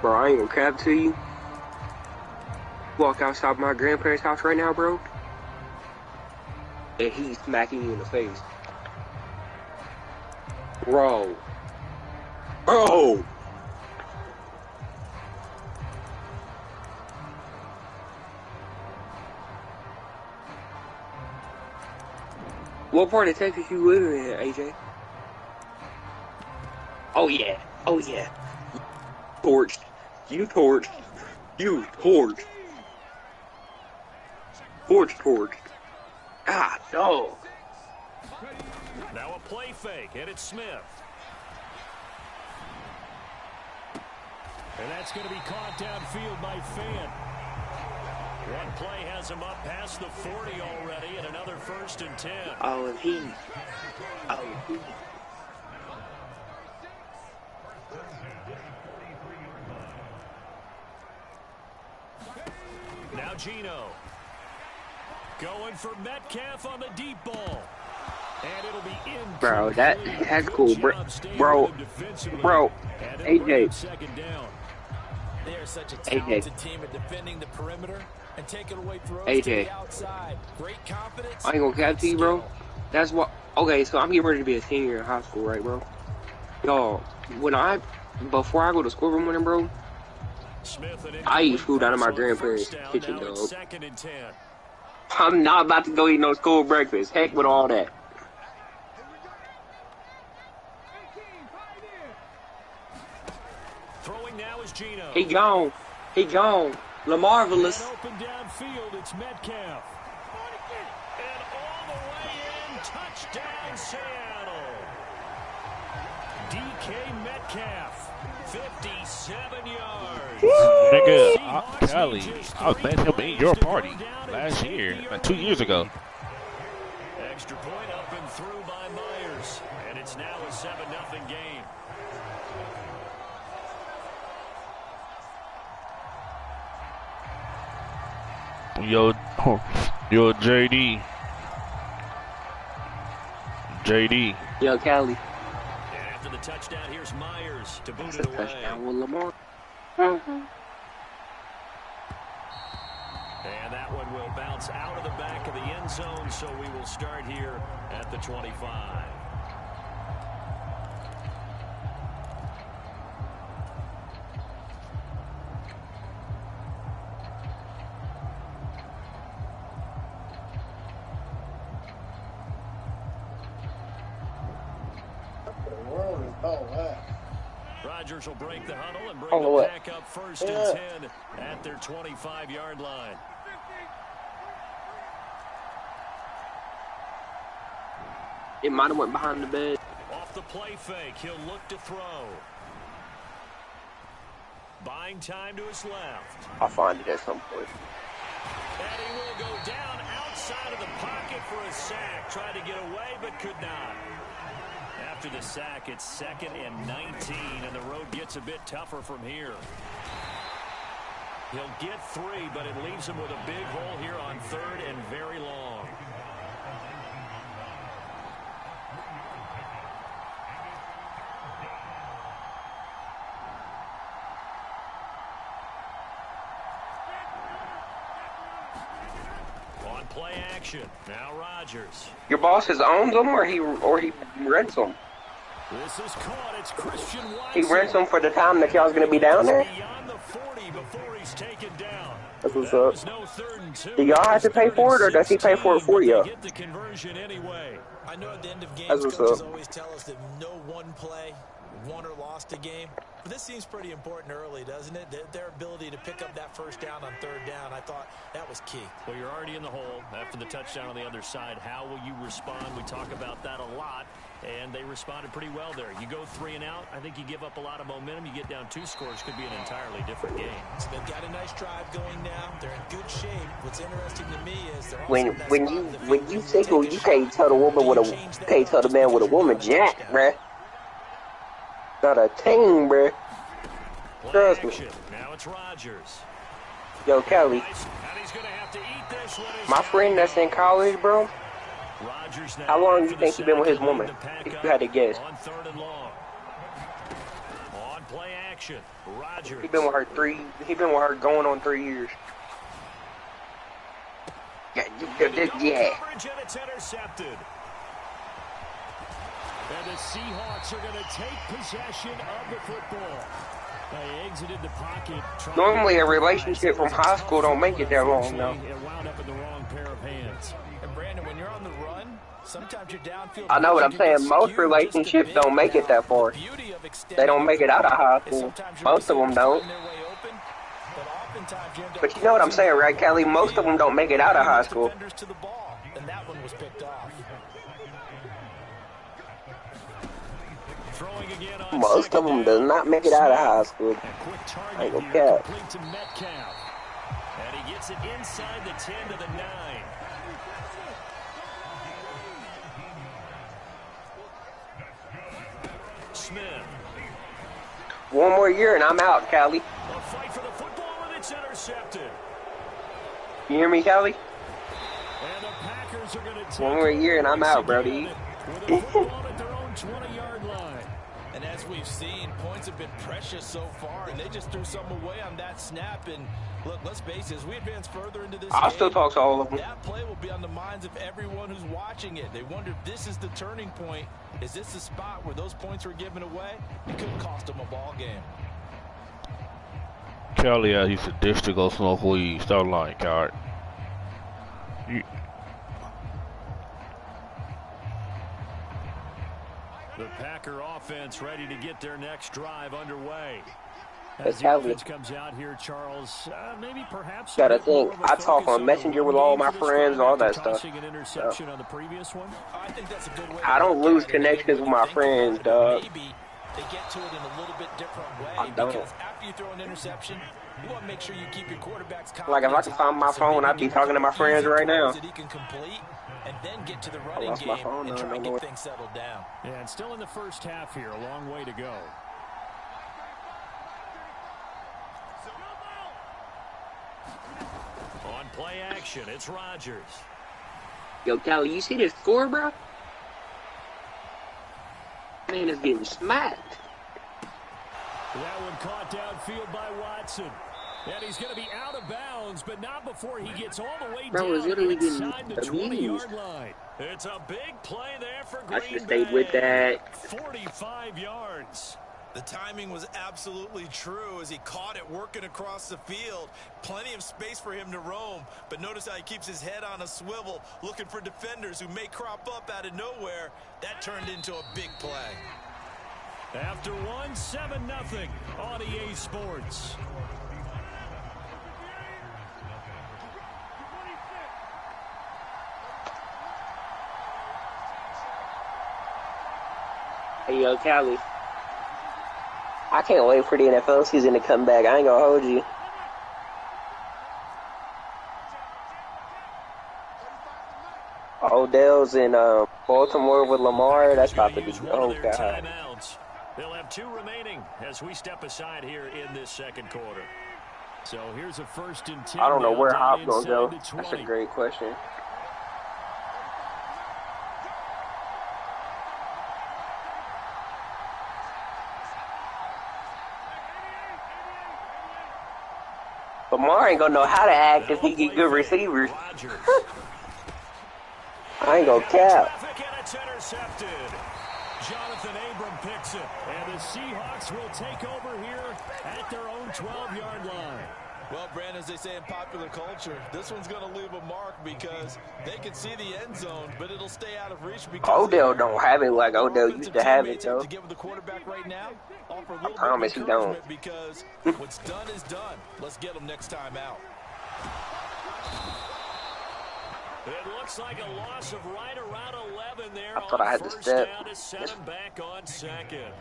Bro, I ain't gonna cap to you. Walk outside my grandparents' house right now, bro. And he's smacking you in the face. Bro. Bro! What part of Texas you living in, AJ? Oh yeah. Oh yeah. Torched. You torched. You torched. Torched. Ah, no. Now a play fake, and it's Smith. And that's going to be caught downfield by Fant. One play has him up past the 40 already, and another 1st and 10. Oh, he. Now Gino. Going for Metcalf on the deep ball. And it'll be in. Bro, that's cool, bro. AJ. They are such a talented team at defending the perimeter and taking away throws to the outside. Great confidence. I ain't gonna cap to you, bro. That's what. Okay, so I'm getting ready to be a senior in high school, right, bro? Y'all, before I go to school every morning, bro, I eat food out of my grandparents' kitchen, dog. I'm not about to go eat no school breakfast. Heck with all that. Throwing now is Gino. He gone. LaMarvelous. Open downfield, it's Metcalf. And all the way in, touchdown Seattle. DK Metcalf, 57 yards. Nigga, Kelly, I was letting him in your party last year, 2 years ago. Extra point up and through by Myers. And it's now a 7-0 game. Yo, JD. Yo, Cali. And after the touchdown, here's Myers to boot That's it a away. touchdown with Lamar. And that one will bounce out of the back of the end zone, so we will start here at the 25. Rodgers will break the huddle and bring the pack up 1st and 10 at their 25-yard line. It might have went behind the bed. Off the play fake, he'll look to throw. Buying time to his left. I'll find it at some point. And he will go down outside of the pocket for a sack. Tried to get away, but could not. After the sack, it's 2nd and 19, and the road gets a bit tougher from here. He'll get 3, but it leaves him with a big hole here on 3rd and very long. On play action, now Rodgers. Your boss owns them, or he rents them. This is caught. It's Christian Watson. He rents them for the time that y'all's gonna be down there. Beyond the 40 before he's taken down. That's what's up. No 3rd and 2. Do y'all have to pay for it, or does he pay for it for you? Get the conversion anyway. I know at the end of games, That's what's coaches up. always tell us that no one play won or lost a game. But this seems pretty important early, doesn't it? Their ability to pick up that 1st down on 3rd down, I thought that was key. Well, you're already in the hole after the touchdown on the other side. How will you respond? We talk about that a lot, and they responded pretty well there. You go 3 and out, I think you give up a lot of momentum. You get down 2 scores, could be an entirely different game. So they've got a nice drive going now. They're in good shape. What's interesting to me is they're When you single, you can't tell the man with a woman jack, bruh. Not a team, bruh. Trust me. Now it's Rodgers. Yo, Kelly. My friend that's in college, bro. How long do you think he been with his woman? If you had to guess. On 3rd and long. On play action. Rodgers. He been with her going on 3 years. Yeah. Coverage, and it's intercepted. And the Seahawks are going to take possession of the football. They exited the pocket. Normally, a relationship from high school don't make it that long, though. It wound up in the wrong pair of hands. And Brandon, when you're on the run, sometimes you're downfield. I know what I'm saying. Most relationships don't make it that far. They don't make it out of high school. Most of them don't. But you know what I'm saying, right, Kelly? Most of them don't make it out of high school. And that one was picked off. Most of them does not make it out of high school. I ain't gonna cap. And he gets it inside the 10 to the 9. Smith. One more year and I'm out, Callie. A fight for the football, and it's intercepted. You hear me, Callie? And the Packers are going to take one more year and I'm out, Brody. With a football at their own 20-yard line. And as we've seen, points have been precious so far, and they just threw some away on that snap. And look, let's face it, as we advance further into this I'll game, still talk to all of them. That play will be on the minds of everyone who's watching it. They wonder if this is the turning point. Is this the spot where those points were given away? It could cost them a ball game. Kelly, he's a dish to go smoke weed. Start lying, card. The Packer offense ready to get their next drive underway. As the offense comes out here, Charles, maybe perhaps. Gotta think. I talk on Messenger with all my friends, all that stuff. An interception on the previous one. I think that's a good way. I don't lose connections with my friends, dog. Maybe they get to it in a little bit different way. I don't. Because after you throw an interception, you want to make sure you keep your quarterbacks. Like if I can find my phone, I'd be talking to my friends right now. That he can complete. And then get to the running lost my game phone, and try and no, get things settled down. Yeah, and still in the first half here, a long way to go. On play action, it's Rodgers. Yo, Callie, you see this score, bro? Man is getting smacked. That one caught downfield by Watson. And he's going to be out of bounds, but not before he gets all the way down inside the 20-yard line. It's a big play there for Green Bay. I should have stayed with that. 45 yards. The timing was absolutely true as he caught it working across the field. Plenty of space for him to roam, but notice how he keeps his head on a swivel, looking for defenders who may crop up out of nowhere. That turned into a big play. After one, 7-0 on EA Sports. Hey, yo, Callie. I can't wait for the NFL season to come back. I ain't gonna hold you. Odell's in Baltimore with Lamar. That's about to be. Oh, God. They'll have 2 remaining as we step aside here in this second quarter. So here's a 1st and 10. I don't know where Hop's gonna go. That's a great question. Lamar ain't gonna know how to act if he get good receivers. I ain't gonna cap. Jonathan Abram picks it, and the Seahawks will take over here at their own 12-yard line. Well, Brandon, as they say in popular culture, this one's going to leave a mark because they can see the end zone, but it'll stay out of reach. Odell don't have it like Odell used to have it, though. To get with the quarterback right now, offer a I little promise bit he of don't. encouragement because what's done is done. Let's get them next time out. It looks like a loss of right around 11 there. I thought I had to step. Down to set him back on second.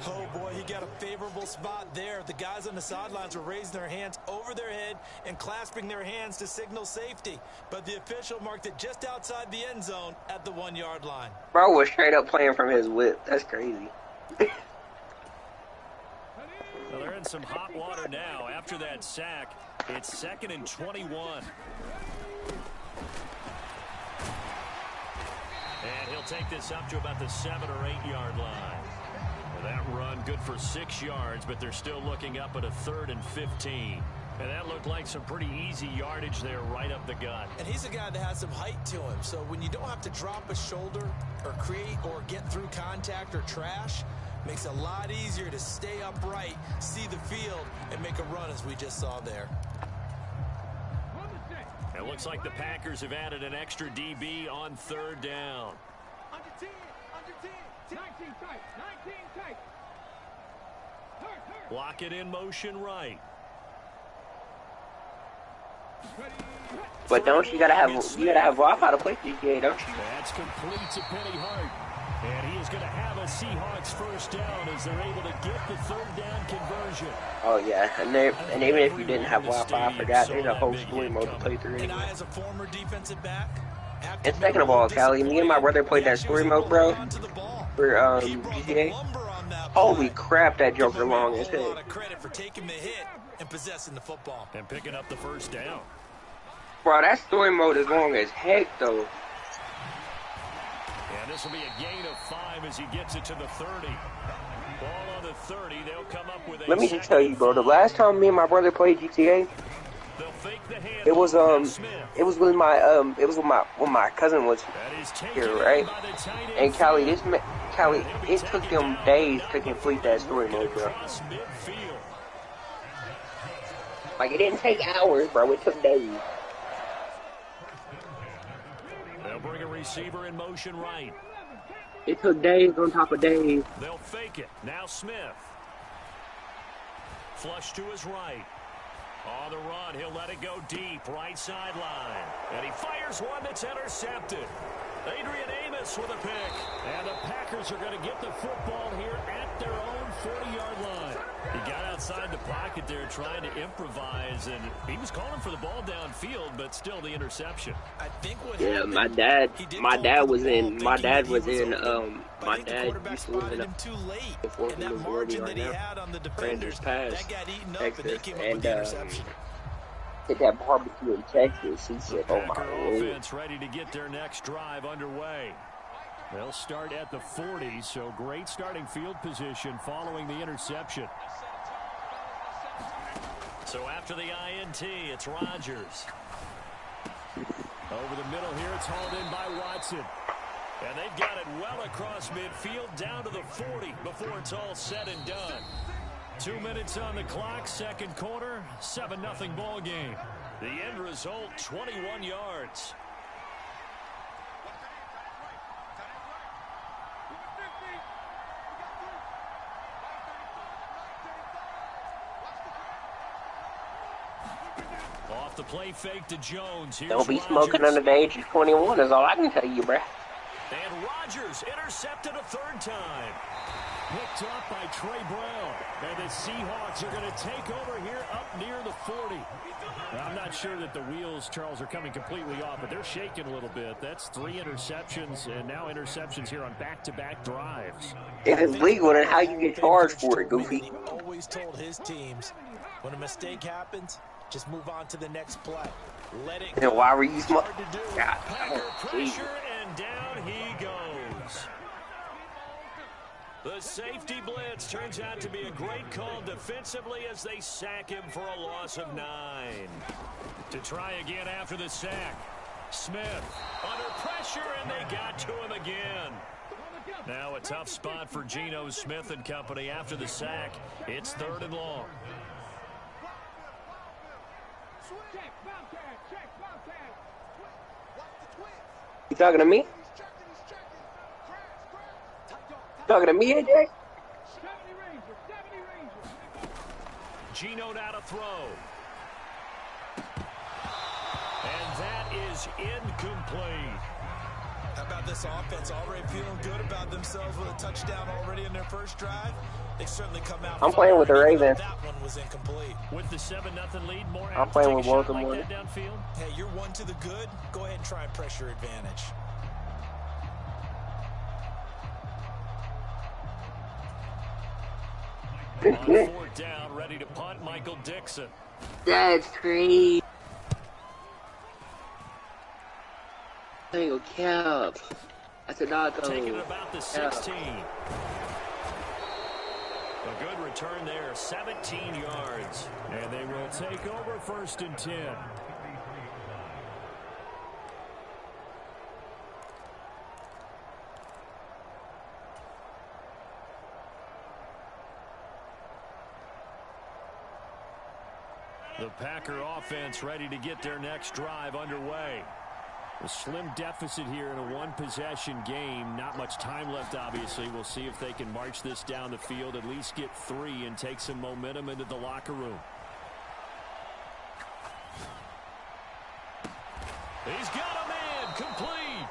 Oh, boy, he got a favorable spot there. The guys on the sidelines were raising their hands over their head and clasping their hands to signal safety. But the official marked it just outside the end zone at the 1-yard line. Bro was straight up playing from his whip. That's crazy. Well, they're in some hot water now. After that sack, it's 2nd and 21. And he'll take this up to about the 7 or 8 yard line. That run good for 6 yards, but they're still looking up at a 3rd and 15. And that looked like some pretty easy yardage there right up the gut. And he's a guy that has some height to him. So when you don't have to drop a shoulder or create or get through contact or trash, makes it a lot easier to stay upright, see the field, and make a run as we just saw there. It looks like the Packers have added an extra DB on 3rd down. Under 10, 19 tight, 19 tight. Lock it in motion right. But don't you gotta have Wi-Fi to play GTA, don't you? That's complete to Penny Hart. And he is going to have a Seahawks 1st down as they're able to get the 3rd down conversion. Oh yeah, and even if you didn't have Wi-Fi, I forgot there's a whole story mode to play through. And I, as a former defensive back, and second of all, Callie, me and my brother played that story mode, bro, for GTA. Holy crap, that joker long as hell. Credit for taking the hit and possessing the football and picking up the 1st down. Bro, that story mode is long as heck, though. And this will be a gain of 5 as he gets it to the 30. Ball on the 30. They'll come up with a. Let me just tell you, bro. The last time me and my brother played GTA, it was when my cousin was here, right? And Callie, it took them days to complete that story mode, bro. Like, it didn't take hours, bro. It took days. They'll bring a receiver in motion right. It took days on top of days. They'll fake it. Now Smith. Flush to his right. On the run, he'll let it go deep. Right sideline. And he fires one that's intercepted. Adrian Amos with a pick. And the Packers are going to get the football here at their own 40-yard line. He got outside the pocket there trying to improvise, and he was calling for the ball downfield, but still the interception. I think what happened, my dad used to live in too late. And that margin that he had on the defenders, that got eaten up, and they came up with the interception. Hit that barbecue in Texas. He said, "Oh my Lord." Offense ready to get their next drive underway. They'll start at the 40, so great starting field position following the interception. So after the INT, it's Rodgers. Over the middle here, it's hauled in by Watson. And they've got it well across midfield, down to the 40 before it's all said and done. 2 minutes on the clock, 2nd quarter, 7-0 ball game. The end result, 21 yards. Off the play fake to Jones. Here's Don't be Rodgers. smoking under the age of 21 is all I can tell you, bruh. And Rodgers intercepted a 3rd time. Picked up by Trey Brown. And the Seahawks are going to take over here up near the 40. Now, I'm not sure that the wheels, Charles, are coming completely off, but they're shaking a little bit. That's 3 interceptions, and now interceptions here on back-to-back drives. If it's legal, then how you get charged for it, Goofy? He always told his teams, when a mistake happens, just move on to the next play. Let it go. Then why were you smoking? God, Packer pressure, and down he goes. The safety blitz turns out to be a great call defensively as they sack him for a loss of 9. To try again after the sack. Smith under pressure, and they got to him again. Now a tough spot for Geno Smith and company after the sack. It's 3rd and long. You talking to me? Talking to me, AJ? Geno now to throw. And that is incomplete. How about this offense already feeling good about themselves with a touchdown already in their first drive? They've certainly come out. I'm playing with the Ravens. That one was incomplete. With the 7-0 lead, more I'm playing with both of them. like that downfield. Hey, you're one to the good. Go ahead and try and pressure advantage. On 4th down, ready to punt, Michael Dixon. That's crazy. Single cap. That's a dog. Taking it about the 16. A good return there, 17 yards. And they will take over 1st and 10. The Packer offense ready to get their next drive underway. A slim deficit here in a one-possession game. Not much time left, obviously. We'll see if they can march this down the field, at least get 3 and take some momentum into the locker room. He's got a man, complete.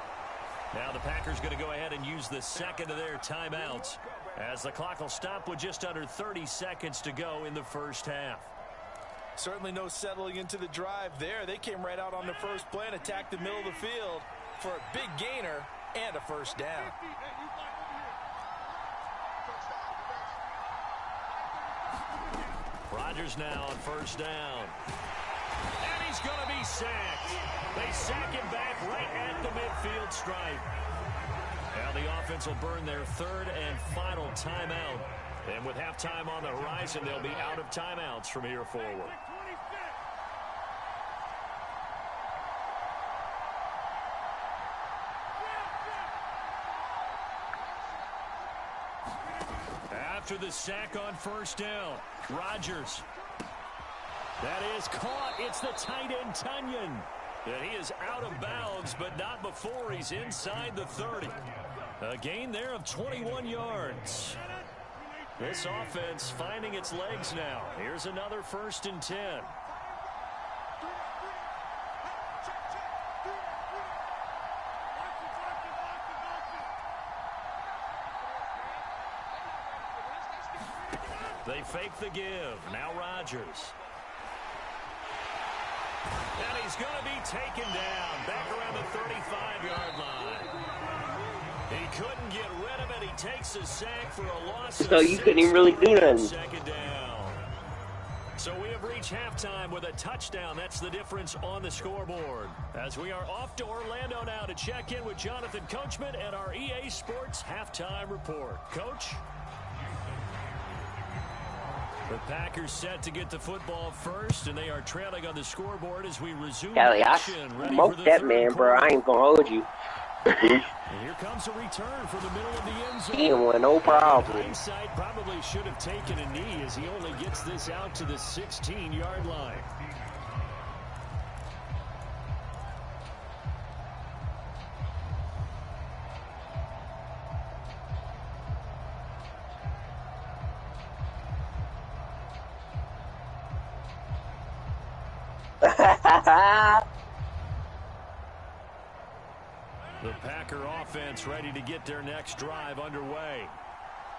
Now the Packers going to go ahead and use the second of their timeouts as the clock will stop with just under 30 seconds to go in the first half. Certainly no settling into the drive there. They came right out on the first play and attacked the middle of the field for a big gainer and a first down. Rodgers now on first down. And he's going to be sacked. They sack him back right at the midfield stripe. Now the offense will burn their 3rd and final timeout. And with halftime on the horizon, they'll be out of timeouts from here forward. After the sack on first down, Rodgers. That is caught. It's the tight end, Tunyon. And he is out of bounds, but not before he's inside the 30. A gain there of 21 yards. This offense finding its legs now. Here's another 1st and 10. They fake the give. Now Rodgers. And he's going to be taken down back around the 35-yard line. He couldn't get rid of it. He takes a sack for a loss. So you couldn't even really do nothing. Second down. So we have reached halftime with a touchdown. That's the difference on the scoreboard. As we are off to Orlando now to check in with Jonathan Coachman and our EA Sports halftime report. Coach? The Packers set to get the football first, and they are trailing on the scoreboard as we resume action. I smoked that man, bro. I ain't gonna hold you. And here comes a return from the middle of the end zone. He ain't want no problem. Hindsight probably should have taken a knee as he only gets this out to the 16-yard line. The Packer offense ready to get their next drive underway.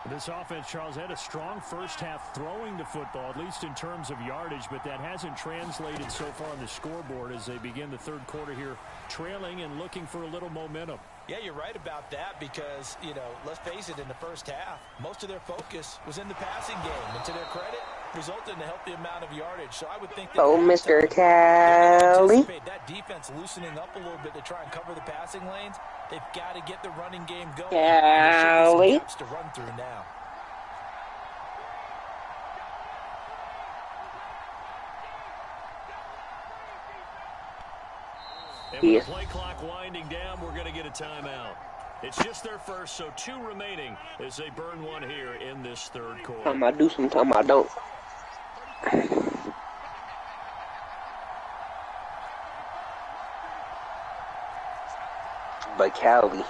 This offense, Charles, had a strong first half throwing the football, at least in terms of yardage, but that hasn't translated so far on the scoreboard as they begin the third quarter here, trailing and looking for a little momentum. Yeah, you're right about that because, you know, let's face it, in the first half, most of their focus was in the passing game. And to their credit, resulted in a healthy amount of yardage. So I would think that Mr. Kelly. That defense loosening up a little bit to try and cover the passing lanes. They've got to get the running game going. Kelly. To run through now. And with the play clock winding down, we're going to get a timeout. It's just their first, so 2 remaining as they burn one here in this third quarter. Time I do, sometime I don't. But Cali.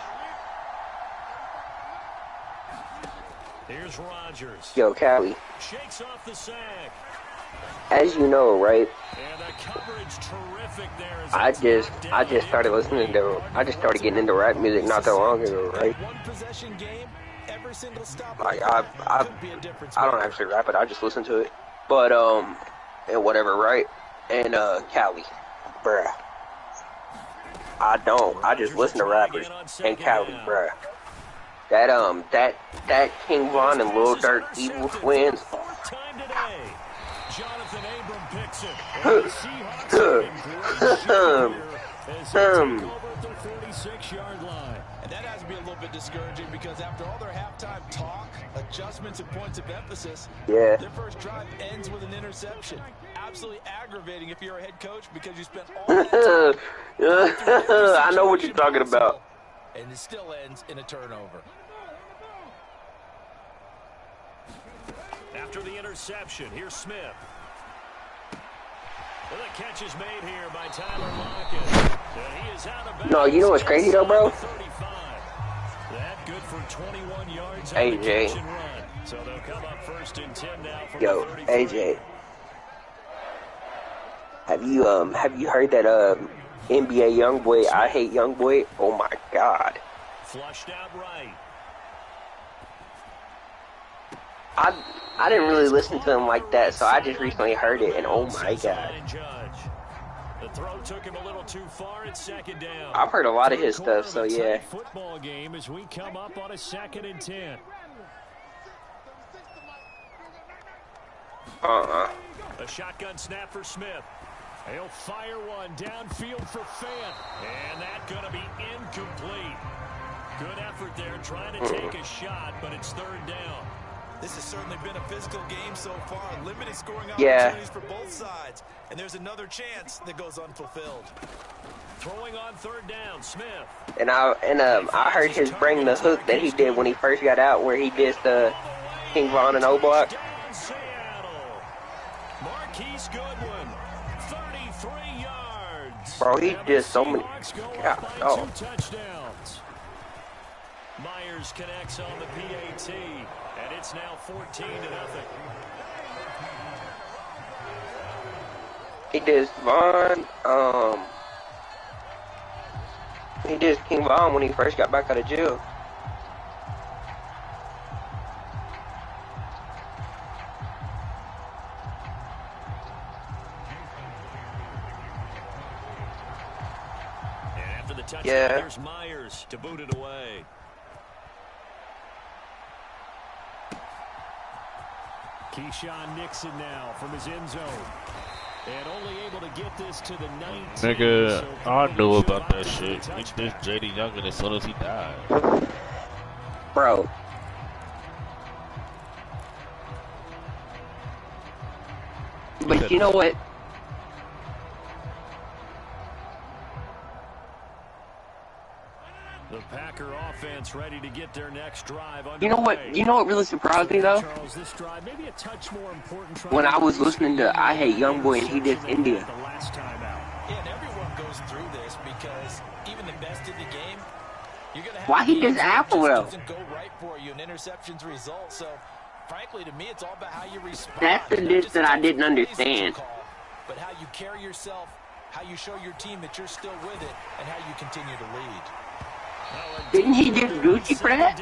Here's Rodgers. Yo, Cali. Shakes off the sack. As you know, right? And the coverage terrific there. I just started listening to. I just started getting into rap music not that long ago, right? One possession game, every single stop. Like I don't actually rap it. I just listen to it. But and whatever, right? And Cali, bruh. I don't. I just listen to rappers and Cali, bruh. That King Von and Lil Durk Evil Twins. Jonathan Abram picks it. And the Seahawks are in great shape here as they take over at their 46-yard line. And that has to be a little bit discouraging because after all their halftime talk, adjustments and points of emphasis, their first drive ends with an interception. Absolutely aggravating if you're a head coach because you spent all that time. I know what you're talking about. And it still ends in a turnover. After the interception, here's Smith. Well, the catch is made here by Tyler Lockett. He is out of bounds. No, you know what's crazy though, bro? That good for 21 yards. AJ. So they'll come up first and 10 now from Yo, AJ. Have you heard that NBA YoungBoy, I Hate YoungBoy? Oh my God. Flushed out right. I didn't really listen to him like that, so I just recently heard it, and oh my God. The throw took him a little too far at second down. I've heard a lot of his stuff, so yeah. Football game as we come up on a 2nd and 10. A shotgun snap for Smith. He'll fire one downfield for Fant. And that's going to be incomplete. Good effort there trying to take a shot, but it's 3rd down. This has certainly been a physical game so far. Limited scoring opportunities for both sides. And there's another chance that goes unfulfilled. Throwing on 3rd down, Smith. And I heard his bring the hook that he did when he first got out, where he did the King Von and O-Block. Marquise Goodwin, 33 yards. Bro, he did so many. God, oh. 2 touchdowns. Myers connects on the PAT, and it's now 14-0. He did Von, he did King Von when he first got back out of jail. And after the touchdown, here's Myers to boot it away. Keyshawn Nixon now from his end zone. And only able to get this to the 19. Nigga, I knew about that shit. He did JD Youngin as soon as he died. Bro. But you know what? The Packer offense ready to get their next drive underway. You know what really surprised me though? Charles, this drive maybe a touch more important when I was listening to I Hate YoungBoy and he did India. The last time out. Yeah, and everyone goes through this because even the best in the game, you're gonna have why he does Apple though? Doesn't go right for you, and interceptions result. So, frankly, to me, it's all about how you respond. That's the dish that I didn't understand. But how you carry yourself, how you show your team that you're still with it, and how you continue to lead. Didn't he just Gucci for that?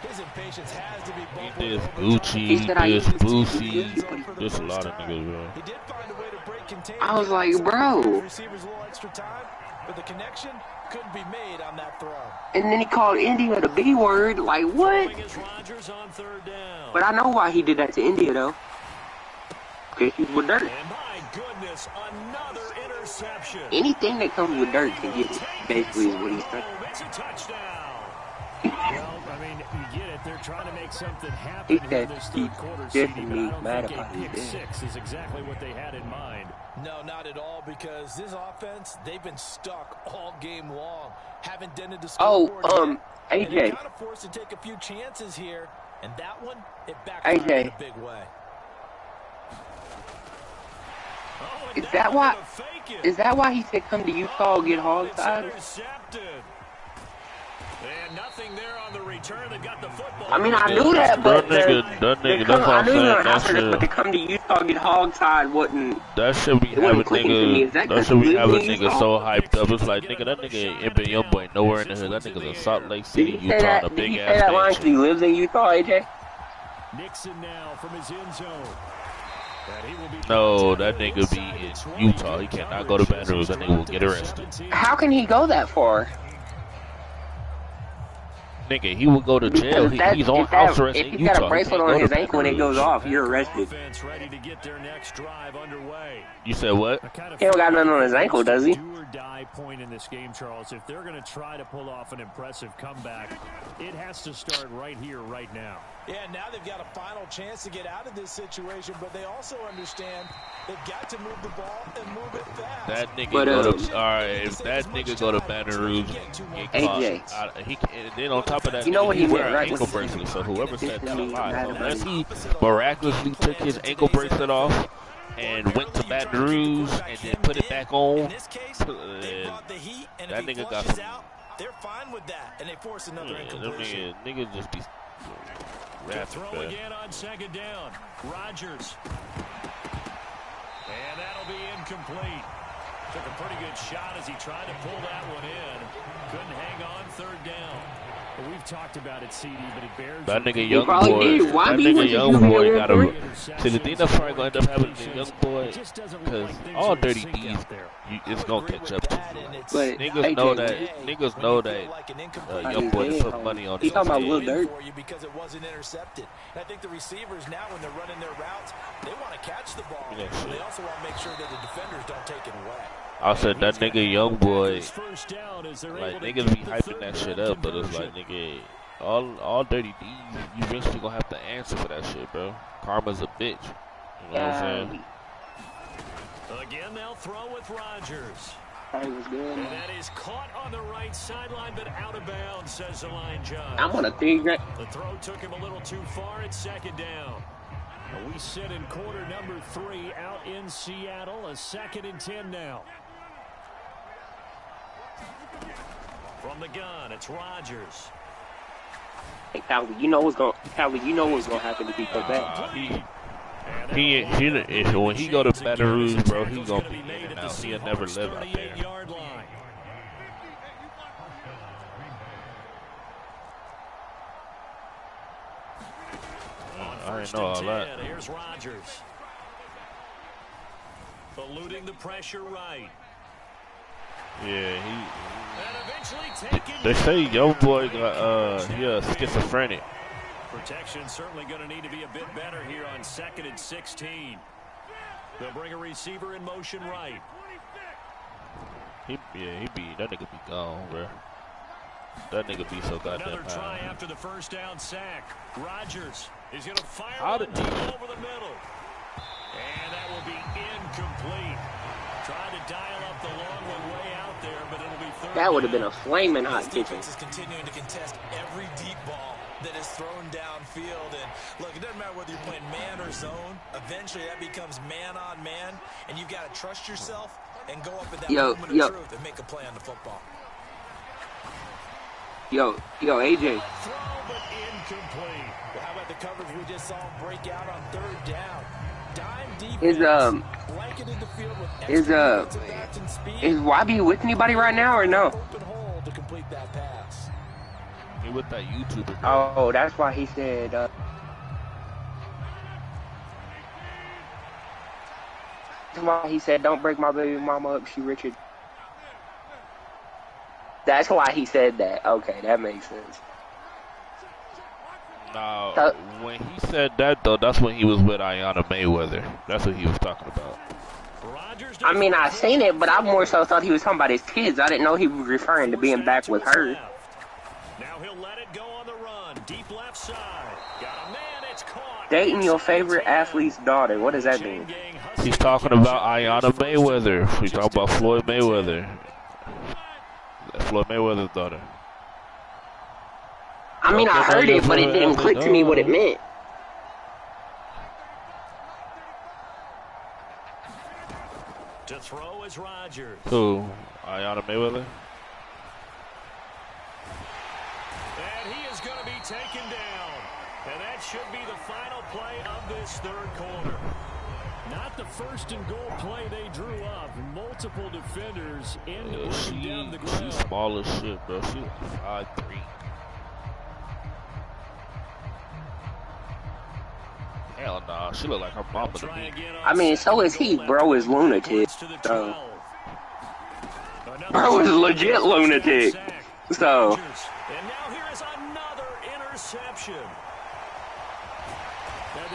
His impatience has to be he did Gucci, he did Boosie, there's a lot of niggas, bro. He did find a way to break containment. I was like, bro. Receivers a little extra time, but the connection couldn't be made on that throw. And then he called India the B word, like what? But I know why he did that to India though. Because he's with dirt. And my goodness, another interception. Anything that comes with dirt can get it, basically is what he's saying. It's a touchdown. Well, I mean, you get it. They're trying to make something happen here in this third quarter, CD, but I don't think a pick six is exactly what they had in mind. No, not at all, because this offense, they've been stuck all game long. Haven't dented the scoreboard yet. AJ. And they're kind of forced to take a few chances here, and that one, it backfired in a big way. Is that why he said come to Utah get hog-tied? And nothing there on the return. They got the football. I mean, I knew that, but that nigga, that's what I'm saying. That shit, but to come to Utah get hog-tied wouldn't. That shit be having nigga. That shit be having nigga so hyped up. It's like nigga, that nigga ain't been young boy nowhere in the hood. That nigga's in Salt Lake City, Utah, a big ass. That line he lives in Utah, AJ. Nixon now from his end zone. No, that nigga be in Utah. He cannot go to Baton Rouge. That nigga will get arrested. How can he go that far? Nigga, he would go to jail. He's on house arrest in Utah. If you got a bracelet on his ankle and it goes off, you're arrested. Ready to get their next drive underway. You said what? He don't got nothing on his ankle, does he? Do or die point in this game, Charles. If they're going to try to pull off an impressive comeback, it has to start right here, right now. Yeah, now they've got a final chance to get out of this situation, but they also understand they've got to move the ball and move it fast. That nigga go to, alright, if that nigga go to Baton Rouge, then on top of that, you know what he wear meant, an right? ankle bracelet, so whoever said that lied. Unless he miraculously took his ankle bracelet off and went to Baton Rouge and then put it back on, In this case, they brought the heat, and that if he nigga got flushes some. out, they're fine with that, and they force another incompletion. Niggas just be rapping, Throw again on second down. Rodgers. And that'll be incomplete. Took a pretty good shot as he tried to pull that one in. Couldn't hang on third down. Well, we've talked about it, CD, but it bears. That nigga young boy. That nigga young boy got a. See, the thing that's probably gonna end up happening to young boy, because all dirty D's, it's gonna catch up to you. But Niggas know that young boy to put money on. He's talking about Lil Durk. Because it wasn't intercepted. And I think the receivers now, when they're running their routes, they want to catch the ball. Yeah, but they also want to make sure that the defenders don't take it away. I said that nigga young boy, like niggas be hyping that shit up, but it's like nigga, all dirty D's, you eventually gonna have to answer for that shit, bro. Karma's a bitch. You know what I'm saying? Again, they'll throw with Rodgers. Was good. And that is caught on the right sideline, but out of bounds, says the line judge. I'm on a 3 grand. The throw took him a little too far at second down. And we sit in quarter number 3 out in Seattle. A 2nd and 10 now. From the gun, it's Rodgers. Hey, Calvin, you know what's gonna happen if he comes back. When he go to Baton Rouge, bro, he's gonna be in and out. He'll never live out there. I didn't know all that. Here's Rodgers. Eluding the pressure right. Yeah, they say young boy got he schizophrenic. Protection certainly going to need to be a bit better here on 2nd and 16. They'll bring a receiver in motion right. That nigga be gone, bro. That nigga be so goddamn Another try high. after the first down sack. Rodgers is going to fire one deep over the middle. And that will be incomplete. Trying to dial up the long one way out there, but it'll be third. That would have been a flaming hot This kitchen. defense is continuing to contest every deep ball that is thrown downfield. And look, it doesn't matter whether you're playing man or zone. Eventually, that becomes man on man, and you've got to trust yourself and go up at that moment of truth and make a play on the football. Yo, AJ. Throw, but incomplete. Well, how about the coverage we just saw break out on third down? Dime defense. Blanketed the field with is YB with anybody right now or no? open hole to complete that pass. He with that YouTuber girl. Oh, that's why he said. That's why he said, "Don't break my baby mama up. She Richard." That's why he said that. Okay, that makes sense. No, when he said that though, that's when he was with Ayanna Mayweather. That's what he was talking about. I mean, I seen it, but I more so thought he was talking about his kids. I didn't know he was referring to being back with her. Now he'll let it go on the run. Deep left side. Got a man, it's caught. Dating your favorite athlete's daughter. What does that mean? He's talking about Ayanna Mayweather. He's talking about Floyd Mayweather. Floyd Mayweather's daughter. I mean, I heard it, but it didn't click to me what it meant. To throw is Rodgers. Who? Ayanna Mayweather? And he is going to be taken down. And that should be the final play of this third quarter. Not the first and goal play they drew up. Multiple defenders in down the ground. She's small as shit, bro. She's 5'3". Hell nah, she look like her mama to me. I mean, so is he. Bro is lunatic. So. Bro is legit lunatic. So. And now here is another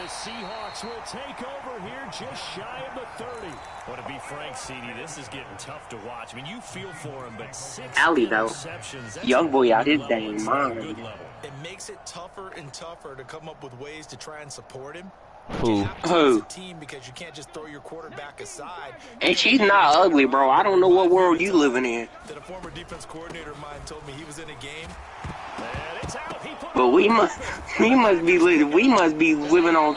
the Seahawks will take over here just shy of the 30. Well, to be frank, CD, this is getting tough to watch. I mean, you feel for him, but 6 Alley, though. interceptions. That's Young boy out his level. dang It's not a mind. good level. It makes it tougher and tougher to come up with ways to try and support him. Who? You have to as a team because you can't just throw your quarterback aside. And she's not ugly, bro. I don't know what world you living in. That a former defense coordinator of mine told me he was in a game. And it's out. He put But we must be living on.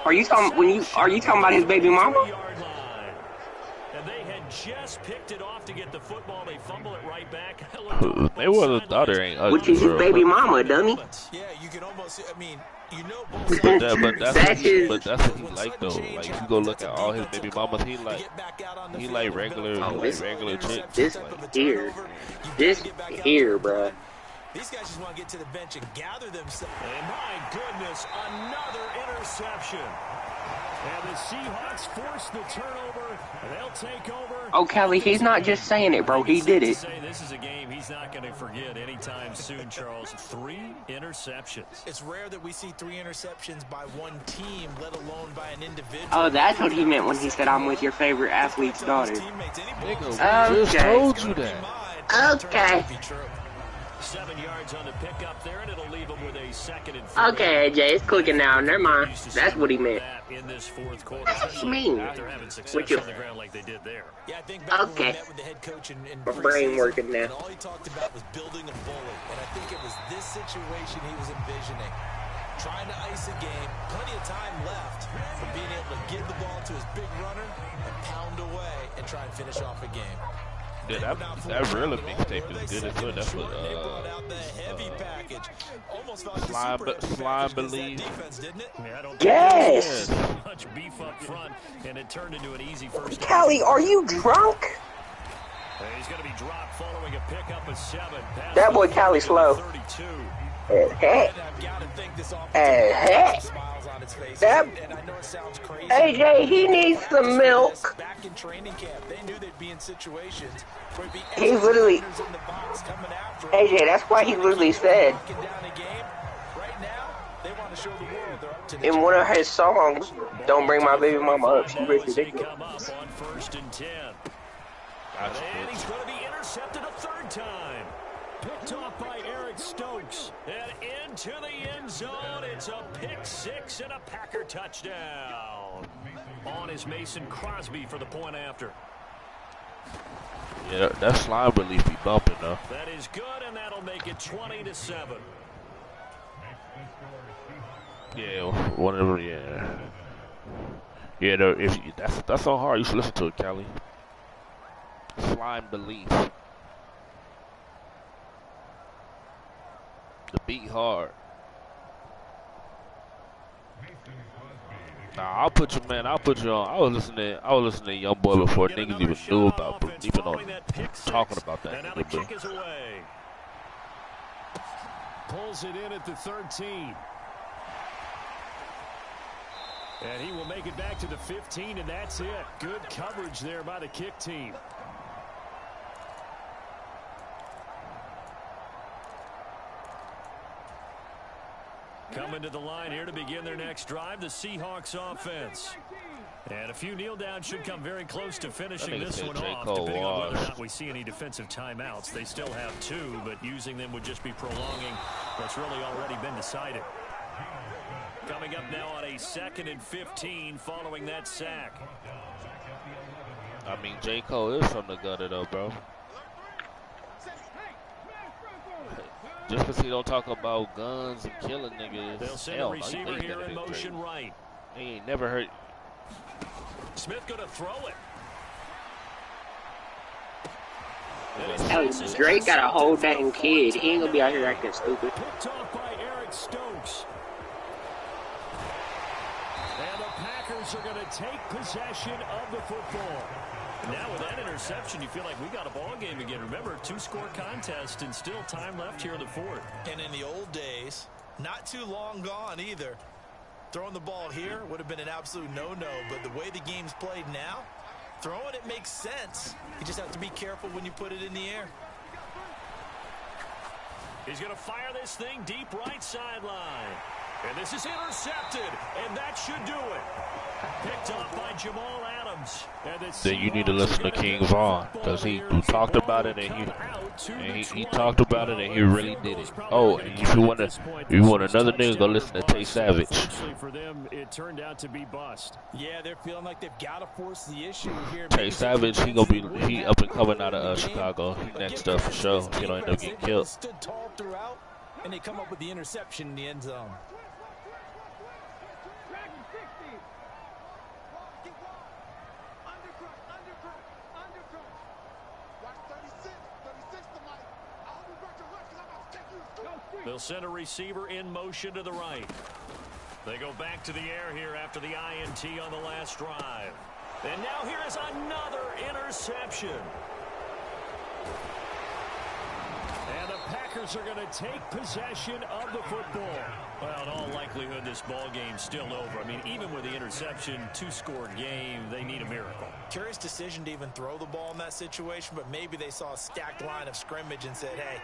Are you talking about his baby mama? Yard line. And they had just picked it off to get the football. They fumble it right back. They would have thought it ain't ugly. Which is his baby mama, dummy. Yeah, you can almost. I mean, you know, But that's what he like though. Like if you go look at all his baby mamas, he like regular chicks. This Like, here, bro. These guys just want to get to the bench and gather themselves. And my goodness, another interception. And the Seahawks force the turnover. They'll take over. Oh, Kelly, he's not just saying it, bro. He did it. This is a game he's not going to forget anytime soon, Charles. 3 interceptions. It's rare that we see 3 interceptions by one team, let alone by an individual. Oh, that's what he meant when he said, I'm with your favorite athlete's daughter. nigga, we just told you that. Okay. 7 yards on the pickup there, and it'll leave him with a 2nd and 3. Okay, AJ, it's clicking now. Never mind. That's what he meant. In this fourth quarter, What you mean? after having success What you- on the ground like they did there. Yeah, I think back when we Okay. met with the head coach in My brain preseason, working now. and all he talked about was building a bully. And I think it was this situation he was envisioning. Trying to ice a game, plenty of time left from being able to give the ball to his big runner and pound away and try and finish off a game. Yeah, that really mixtape is good as well. That's what Slime Believe. Yes. Much beef up front, and it turned into an easy first down. Kelly, are you drunk? He's going to be dropped following a pickup of 7. Pass That boy Kelly slow. 32. Heck. Heck. That AJ, he needs some milk. Back in training camp, they knew they'd be in situations where it'd be He literally, in the box coming after him. AJ, that's why he literally said Knocking down a game. Right now, they want to show the world they're up to the in one of his songs, "Don't Bring My Baby Mama Up." She rich ridiculous. Come up on 1st and 10. Gotcha, And he's bitch. going to be intercepted a 3rd time. Picked off by Eric Stokes. And into the end zone. It's a pick 6 and a Packer touchdown. On is Mason Crosby for the point after. Yeah, that slime relief be bumping though. That is good, and that'll make it 20-7. Yeah, whatever. Yeah, yeah. Though, if you, that's so hard, you should listen to it, Kelly. Slime belief. The beat hard. Nah, I'll put you on. I was listening to Young Boy before niggas even knew about, even on talking about that And now the nigga, bro. kick is away. Pulls it in at the 13. And he will make it back to the 15, and that's it. Good coverage there by the kick team. Coming to the line here to begin their next drive, the Seahawks offense. And a few kneel downs should come very close to finishing That nigga this said one J. off, Cole depending on whether or washed. not we see any defensive timeouts. They still have 2, but using them would just be prolonging what's really already been decided. Coming up now on a 2nd and 15 following that sack. I mean, J. Cole is from the gutter though, bro. Just because he don't talk about guns and killing niggas. They'll send hell a no, he receiver ain't here never in been motion crazy. right. He ain't never hurt. Smith going to throw it. Hell, Drake got a whole dang kid. He ain't gonna be out here acting stupid. Picked off by Eric Stokes. And the Packers are going to take possession of the football. Now with that interception, you feel like we got a ball game again. Remember, 2-score contest and still time left here in the 4th. And in the old days, not too long gone either. Throwing the ball here would have been an absolute no-no, but the way the game's played now, throwing it makes sense. You just have to be careful when you put it in the air. He's going to fire this thing deep right sideline. And this is intercepted, and that should do it. Picked off by Jamal Adams. Then you need to listen to King Vaughn, because he talked about it and he talked about it and he really did it. Oh, and if you want another nigga, go listen to Tay Savage. For them, it turned out to be bust. Yeah, they're feeling like they've got to force the issue here. Tay Savage, he up and coming out of Chicago. He next up for sure. He don't end up getting killed. Stood tall throughout, and they come up with the interception in the end zone. They'll send a receiver in motion to the right. They go back to the air here after the INT on the last drive. And now here is another interception. And the Packers are going to take possession of the football. Well, in all likelihood, this ball game's still over. I mean, even with the interception, two-score game, they need a miracle. Curious decision to even throw the ball in that situation, but maybe they saw a stacked line of scrimmage and said, hey,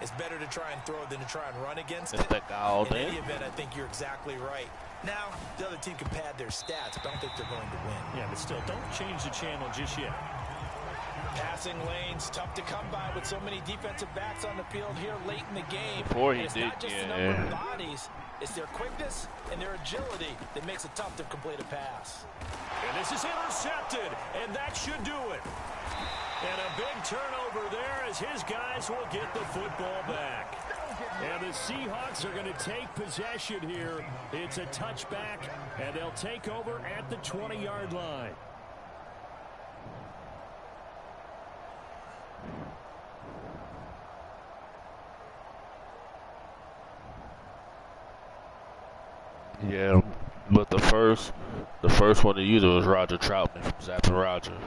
it's better to try and throw than to try and run against it. That guy all day. In any event, I think you're exactly right. Now, the other team can pad their stats, but I don't think they're going to win. Yeah, but still, don't change the channel just yet. Passing lanes, tough to come by with so many defensive backs on the field here late in the game. Before he it's did, not just the number of bodies, it's their quickness and their agility that makes it tough to complete a pass. And this is intercepted, and that should do it. And a big turnover there as his guys will get the football back. And the Seahawks are going to take possession here. It's a touchback, and they'll take over at the 20-yard line. Yeah, but the first one to use it was Roger Troutman from Zappin' Roger.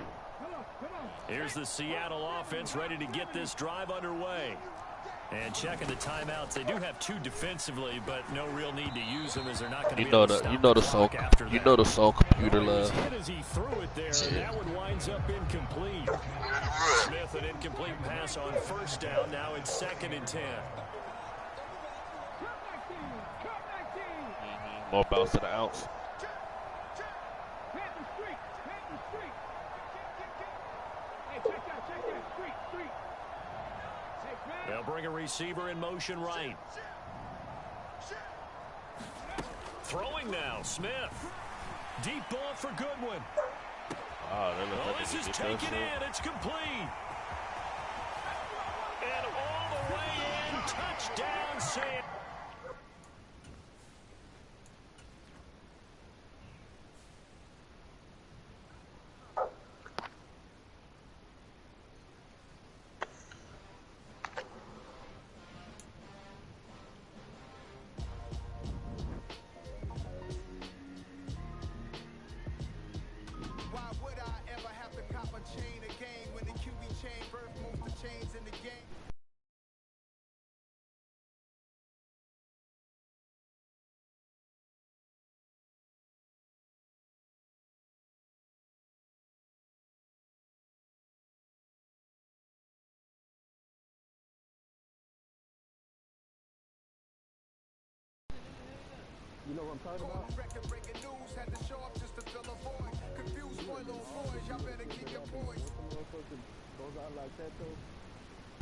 Here's the Seattle offense ready to get this drive underway. And checking the timeouts, they do have two defensively, but no real need to use them as they're not going to be able to stop the clock after that. You know the soul computer love. As he threw it there, and that one winds up incomplete. Smith, an incomplete pass on first down, now in 2nd and 10. More bounce to the outs. They'll bring a receiver in motion right. Throwing now, Smith. Deep ball for Goodwin. Oh, this is taken in. It's complete. And all the way in. Touchdown, Sam. You know what I'm talking about? Record-breaking news had to show up just to fill a void. Confused, spoiled little boys, y'all better keep your poise. Those are like that though.